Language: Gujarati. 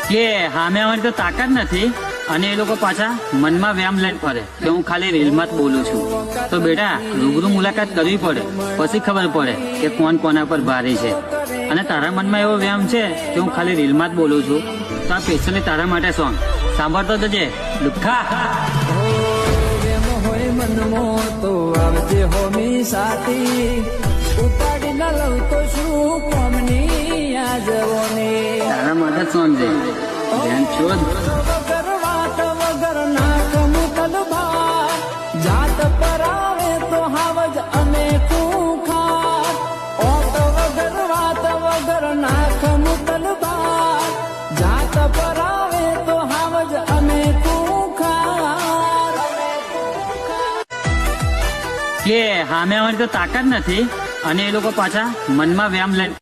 કે સામે આવવાની તો તાકાત નથી અને એ લોકો પાછા મનમાં વ્યાયામ લઈને ફરે કે હું ખાલી રીલમાં જ બોલું છું. તો બેટા રૂબરૂ મુલાકાત કરવી પડે, પછી ખબર પડે કે કોણ કોના પર ભારે છે. અને તારા મનમાં એવો વ્યાયામ છે કે હું ખાલી રીલમાં જ બોલું છું, તો આ સ્પેશિયલી તારા માટે સોંગ સાંભળતો જજે લુખ્ખા. મનમો તો આવજે હોમી સાથી, ઉતાડી ન લઉં તો શું કોમની આ જવોની. તારા માટે જ સોંગ છે ધ્યાન છોડ. વગર વાત વગર નાક મુકલ બાર, જાત પર આવે તો હાવજ અમે ખૂંખાર. ઓટ વગર વાત વગર નાક મુકલ બાર, જાત પર આવે તો હાવજ અમે ખૂંખાર. કે સામે આવવાની તો તાકાત નથી અને એ લોકો પાછા મનમાં વ્યાયામ લઈને